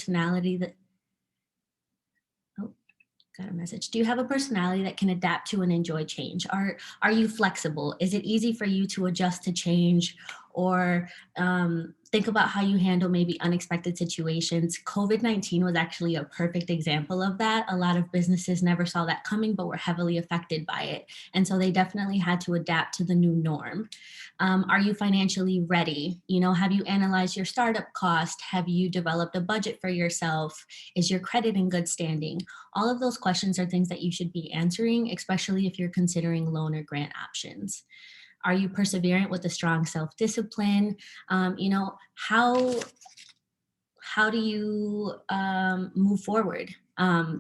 personality that, oh, got a message. Do you have a personality that can adapt to and enjoy change? Are you flexible? Is it easy for you to adjust to change? Or think about how you handle maybe unexpected situations. COVID-19 was actually a perfect example of that. A lot of businesses never saw that coming, but were heavily affected by it. And so they definitely had to adapt to the new norm. Are you financially ready? Have you analyzed your startup cost? Have you developed a budget for yourself? Is your credit in good standing? All of those questions are things that you should be answering, especially if you're considering loan or grant options. Are you perseverant with a strong self-discipline? How do you move forward?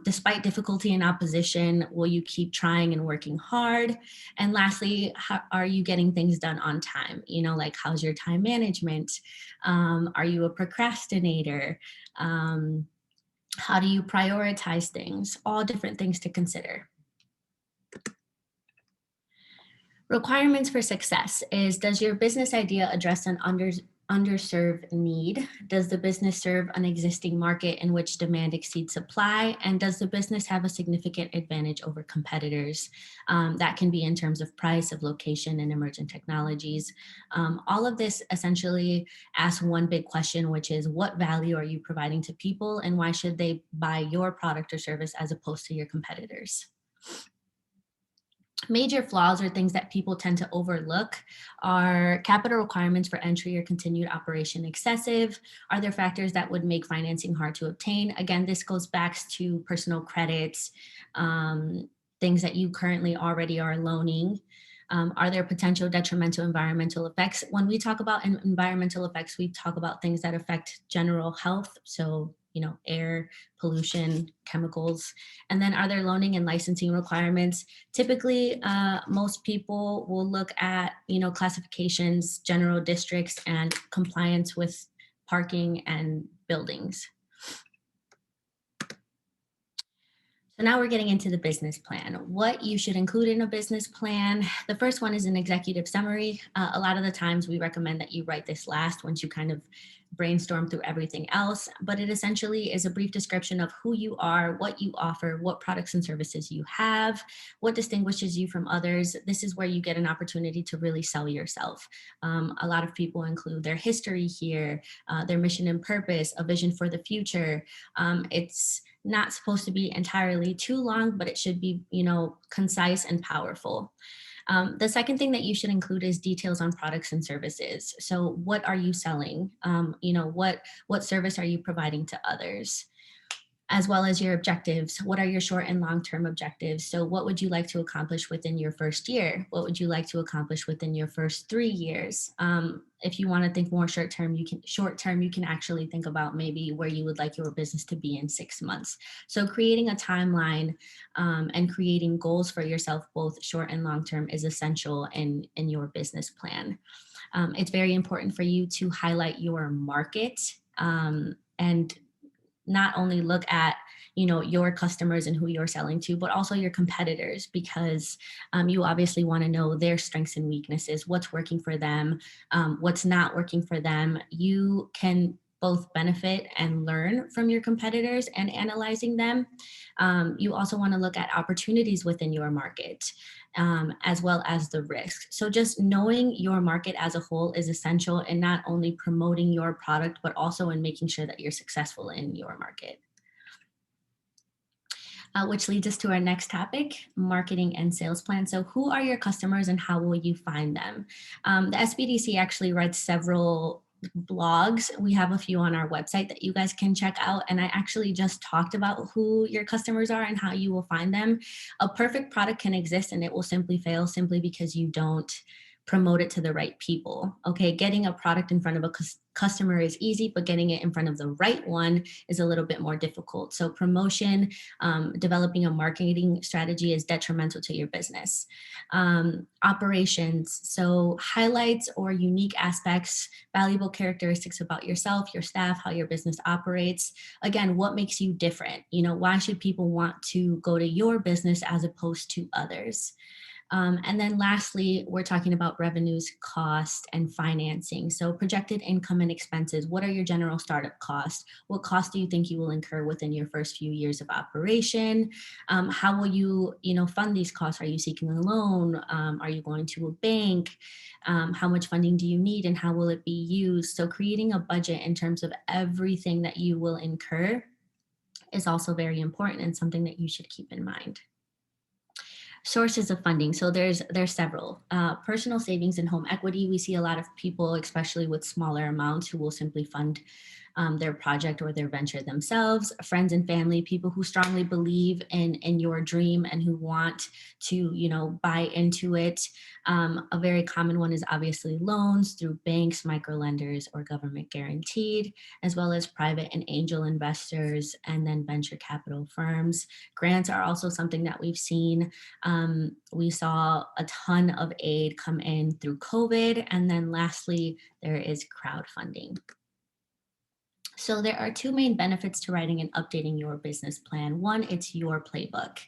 Despite difficulty and opposition, will you keep trying and working hard? And lastly, how, are you getting things done on time? Like how's your time management? Are you a procrastinator? How do you prioritize things? All different things to consider. Requirements for success is, does your business idea address an underserved need? Does the business serve an existing market in which demand exceeds supply? And does the business have a significant advantage over competitors? That can be in terms of price, of location, and emergent technologies. All of this essentially asks one big question, which is, what value are you providing to people and why should they buy your product or service as opposed to your competitors? Major flaws or things that people tend to overlook are capital requirements for entry or continued operation excessive. Are there factors that would make financing hard to obtain? Again, this goes back to personal credits, things that you currently already are loaning. Are there potential detrimental environmental effects? When we talk about environmental effects, we talk about things that affect general health. So, air, pollution, chemicals. And then are there loaning and licensing requirements? Typically, most people will look at, classifications, general districts, and compliance with parking and buildings. So now we're getting into the business plan. What you should include in a business plan. The first one is an executive summary. A lot of the times we recommend that you write this last once you kind of brainstorm through everything else, but it essentially is a brief description of who you are, what you offer, what products and services you have, what distinguishes you from others. This is where you get an opportunity to really sell yourself. A lot of people include their history here, their mission and purpose, a vision for the future. It's not supposed to be entirely too long, but it should be, concise and powerful. The second thing that you should include is details on products and services. So what are you selling? What service are you providing to others? As well as your objectives. What are your short and long-term objectives? So what would you like to accomplish within your first year? What would you like to accomplish within your first 3 years? If you want to think more short-term, you can actually think about maybe where you would like your business to be in 6 months. So creating a timeline and creating goals for yourself, both short and long-term, is essential in your business plan. It's very important for you to highlight your market and not only look at your customers and who you're selling to, but also your competitors, because you obviously want to know their strengths and weaknesses, what's working for them, what's not working for them. You can both benefit and learn from your competitors and analyzing them. You also want to look at opportunities within your market, as well as the risks. So just knowing your market as a whole is essential in not only promoting your product, but also in making sure that you're successful in your market. Which leads us to our next topic, marketing and sales plan. So who are your customers and how will you find them? The SBDC actually writes several blogs. We have a few on our website that you guys can check out. And I actually just talked about who your customers are and how you will find them. A perfect product can exist and it will simply fail simply because you don't promote it to the right people. Okay, getting a product in front of a customer is easy, but getting it in front of the right one is a little bit more difficult. So promotion, developing a marketing strategy is detrimental to your business. Operations, so highlights or unique aspects, valuable characteristics about yourself, your staff, how your business operates. Again, what makes you different? Why should people want to go to your business as opposed to others? And then lastly, we're talking about revenues, cost, and financing. So projected income and expenses. What are your general startup costs? What costs do you think you will incur within your first few years of operation? How will you fund these costs? Are you seeking a loan? Are you going to a bank? How much funding do you need and how will it be used? So creating a budget in terms of everything that you will incur is also very important and something that you should keep in mind. Sources of funding. So there's several. Personal savings and home equity. We see a lot of people, especially with smaller amounts, who will simply fund their project or their venture themselves. Friends and family, people who strongly believe in your dream and who want to buy into it. A very common one is obviously loans through banks, microlenders, or government guaranteed, as well as private and angel investors, and then venture capital firms. Grants are also something that we've seen. We saw a ton of aid come in through COVID. And then lastly, there is crowdfunding. So there are two main benefits to writing and updating your business plan. One, it's your playbook.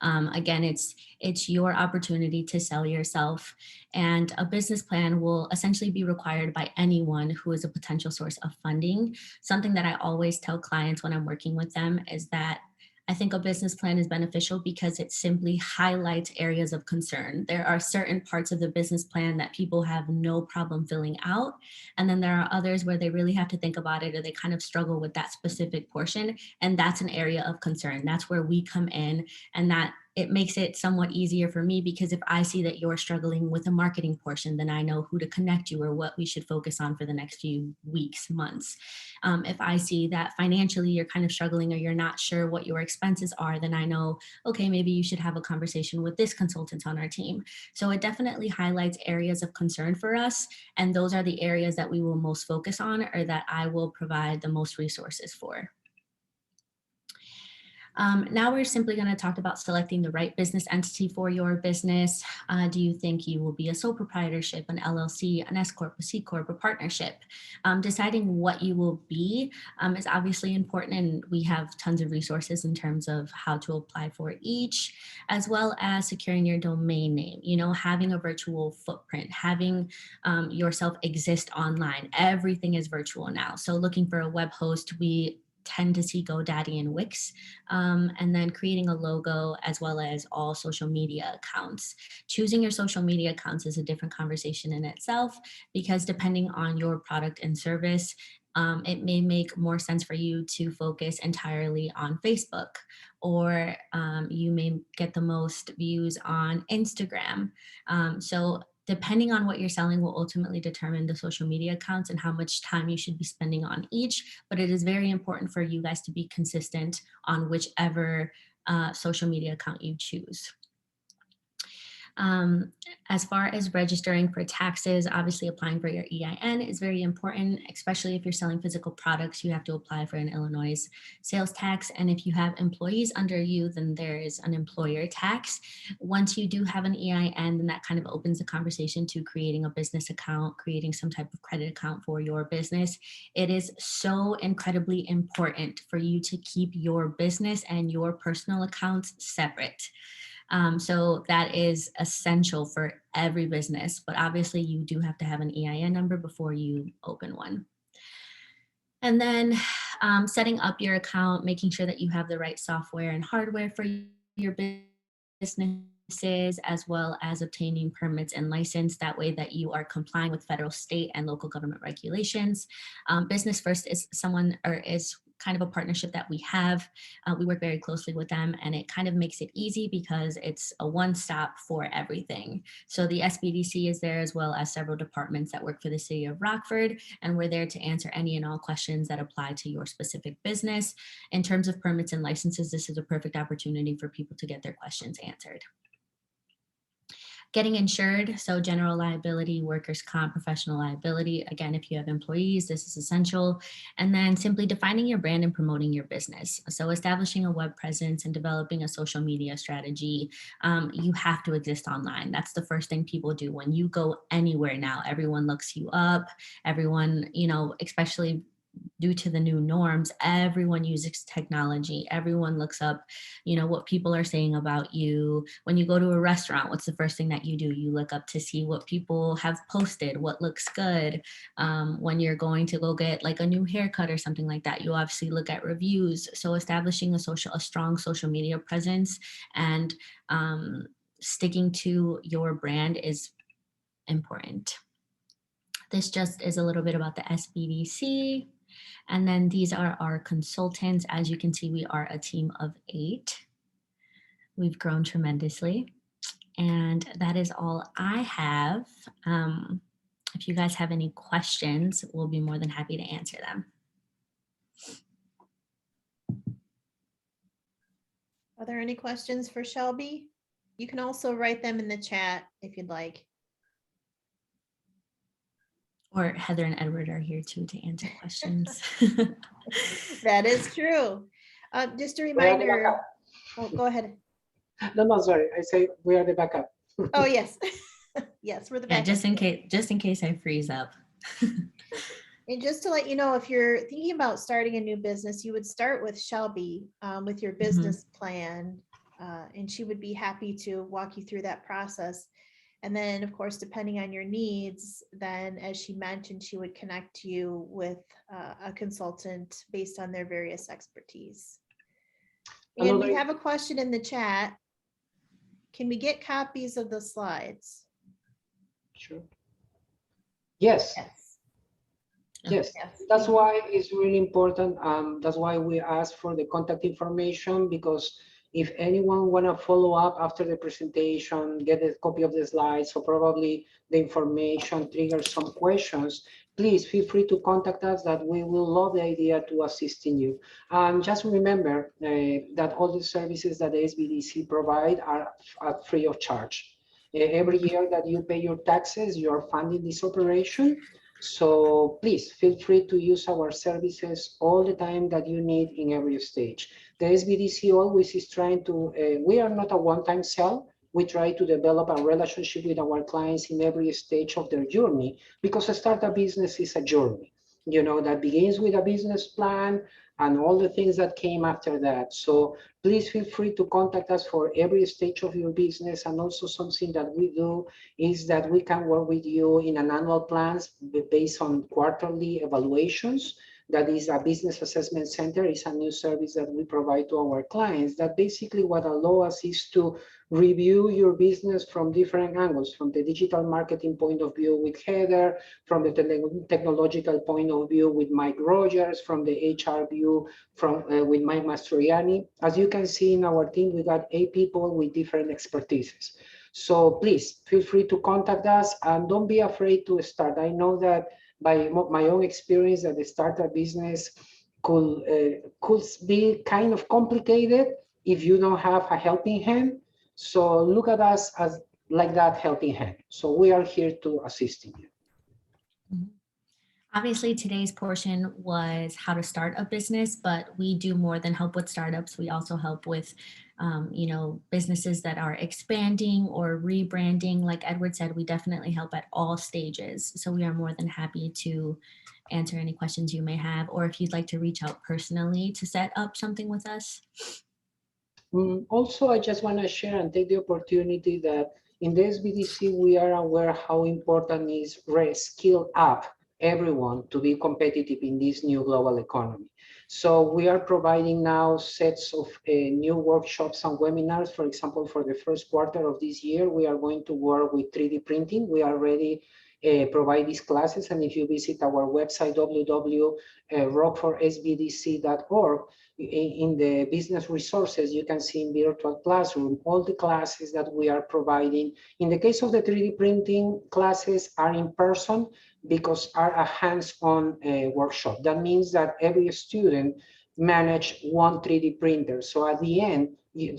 Again, it's your opportunity to sell yourself, and a business plan will essentially be required by anyone who is a potential source of funding. Something that I always tell clients when I'm working with them is that I think a business plan is beneficial because it simply highlights areas of concern. There are certain parts of the business plan that people have no problem filling out. And then there are others where they really have to think about it or they kind of struggle with that specific portion. And that's an area of concern. That's where we come in, and that it makes it somewhat easier for me because if I see that you're struggling with a marketing portion, then I know who to connect you or what we should focus on for the next few weeks, months. If I see that financially you're kind of struggling or you're not sure what your expenses are, then I know, okay, maybe you should have a conversation with this consultant on our team. So it definitely highlights areas of concern for us. And those are the areas that we will most focus on or that I will provide the most resources for. Now we're simply going to talk about selecting the right business entity for your business. Do you think you will be a sole proprietorship, an LLC, an S Corp, a C Corp, a partnership? Deciding what you will be is obviously important, and we have tons of resources in terms of how to apply for each, as well as securing your domain name, having a virtual footprint, having yourself exist online. Everything is virtual now. So looking for a web host, we tend to see GoDaddy and Wix, and then creating a logo as well as all social media accounts. Choosing your social media accounts is a different conversation in itself because depending on your product and service, it may make more sense for you to focus entirely on Facebook, or you may get the most views on Instagram. So depending on what you're selling will ultimately determine the social media accounts and how much time you should be spending on each. But it is very important for you guys to be consistent on whichever social media account you choose. As far as registering for taxes, obviously applying for your EIN is very important, especially if you're selling physical products. You have to apply for an Illinois sales tax. And if you have employees under you, then there is an employer tax. Once you do have an EIN, then that kind of opens the conversation to creating a business account, creating some type of credit account for your business. It is so incredibly important for you to keep your business and your personal accounts separate. So that is essential for every business, but obviously you do have to have an EIN number before you open one. And then setting up your account, making sure that you have the right software and hardware for your businesses, as well as obtaining permits and license. That way that you are complying with federal, state, and local government regulations. Business First is is kind of a partnership that we have. We work very closely with them, and it kind of makes it easy because it's a one-stop for everything. So the SBDC is there, as well as several departments that work for the city of Rockford, and we're there to answer any and all questions that apply to your specific business. In terms of permits and licenses, this is a perfect opportunity for people to get their questions answered. Getting insured, so general liability, workers' comp, professional liability. Again, if you have employees, this is essential. And then simply defining your brand and promoting your business. So establishing a web presence and developing a social media strategy. You have to exist online. That's the first thing people do. When you go anywhere now, everyone looks you up. Everyone, especially due to the new norms, everyone uses technology. Everyone looks up, what people are saying about you. When you go to a restaurant, what's the first thing that you do? You look up to see what people have posted, what looks good. When you're going to go get like a new haircut or something like that, you obviously look at reviews. So establishing a strong social media presence and sticking to your brand is important. This just is a little bit about the SBDC. And then these are our consultants. As you can see, we are a team of 8. We've grown tremendously. And that is all I have. If you guys have any questions, we'll be more than happy to answer them. Are there any questions for Shelby? You can also write them in the chat if you'd like. Or Heather and Edward are here too to answer questions. That is true. Just a reminder. Oh, go ahead. No, sorry. I say we are the backup. Oh, yes. Yes, we're the backup. Yeah, just in case I freeze up. And just to let you know, if you're thinking about starting a new business, you would start with Shelby with your business plan, and she would be happy to walk you through that process. And then, of course, depending on your needs, then as she mentioned, she would connect you with a consultant based on their various expertise. And we have a question in the chat. Can we get copies of the slides? Sure. Yes. Yes. That's why it's really important. That's why we ask for the contact information, because if anyone want to follow up after the presentation, get a copy of the slides, so probably the information triggers some questions, please feel free to contact us, that we will love the idea to assist in you. And just remember that all the services that the SBDC provide are free of charge. Every year that you pay your taxes, you're funding this operation. So please feel free to use our services all the time that you need in every stage. The SBDC always is trying to, we are not a one-time sell. We try to develop a relationship with our clients in every stage of their journey, because a startup business is a journey, that begins with a business plan and all the things that came after that. So please feel free to contact us for every stage of your business. And also something that we do is that we can work with you in an annual plans based on quarterly evaluations. That is a business assessment center. Is a new service that we provide to our clients, that basically what allow us is to review your business from different angles, from the digital marketing point of view with Heather, from the technological point of view with Mike Rogers, from the HR view with Mike Mastroianni. As you can see in our team, we got 8 people with different expertises. So please feel free to contact us, and don't be afraid to start. I know that by my own experience, that the startup business could be kind of complicated if you don't have a helping hand. So look at us as like that helping hand. So we are here to assist you. Obviously, today's portion was how to start a business, but we do more than help with startups. We also help with, businesses that are expanding or rebranding. Like Edward said, we definitely help at all stages. So we are more than happy to answer any questions you may have, or if you'd like to reach out personally to set up something with us. Also, I just want to share and take the opportunity that in the SBDC, we are aware how important is skill up everyone to be competitive in this new global economy. So we are providing now sets of new workshops and webinars. For example, for the first quarter of this year, we are going to work with 3D printing. We already provide these classes. And if you visit our website, www.rockfortsbdc.org, in the business resources, you can see in virtual classroom all the classes that we are providing. In the case of the 3D printing, classes are in person because are a hands-on workshop. That means that every student manage one 3D printer. So at the end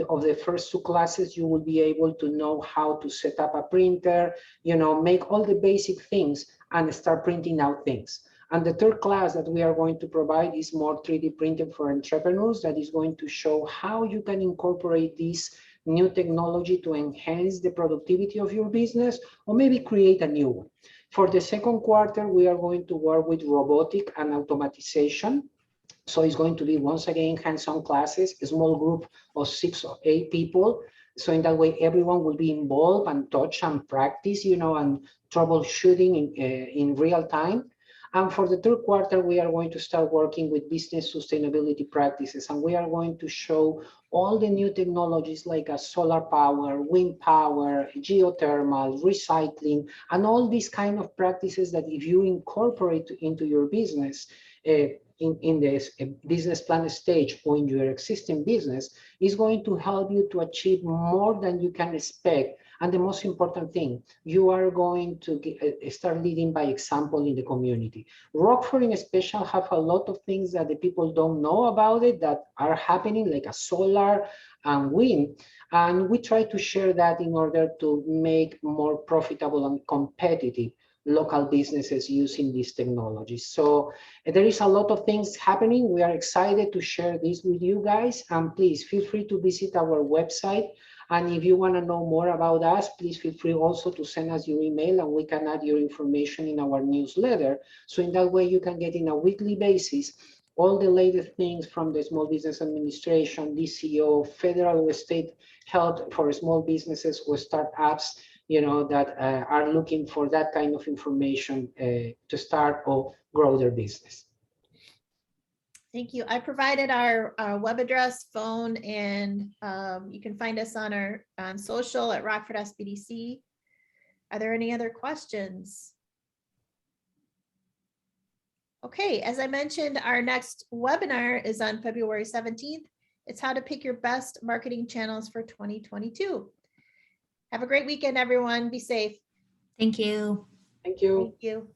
of the first 2 classes, you will be able to know how to set up a printer, make all the basic things and start printing out things. And the 3rd class that we are going to provide is more 3D printing for entrepreneurs. That is going to show how you can incorporate this new technology to enhance the productivity of your business, or maybe create a new one. For the second quarter, we are going to work with robotic and automatization. So it's going to be, once again, hands-on classes, a small group of 6 or 8 people. So in that way, everyone will be involved and touch and practice, and troubleshooting in real time. And for the third quarter, we are going to start working with business sustainability practices, and we are going to show all the new technologies like solar power, wind power, geothermal, recycling, and all these kind of practices that if you incorporate into your business, in this business plan stage or in your existing business, is going to help you to achieve more than you can expect. And the most important thing, you are going to start leading by example in the community. Rockford in special have a lot of things that the people don't know about it that are happening, like a solar and wind. And we try to share that in order to make more profitable and competitive local businesses using these technologies. So there is a lot of things happening. We are excited to share this with you guys. And please feel free to visit our website. And if you want to know more about us, please feel free also to send us your email, and we can add your information in our newsletter. So in that way, you can get in a weekly basis all the latest things from the Small Business Administration, DCO, federal or state help for small businesses or startups, that are looking for that kind of information to start or grow their business. Thank you. I provided our web address, phone, and you can find us on social at Rockford SBDC. Are there any other questions? Okay, as I mentioned, our next webinar is on February 17th. It's how to pick your best marketing channels for 2022. Have a great weekend, everyone. Be safe. Thank you. Thank you. Thank you.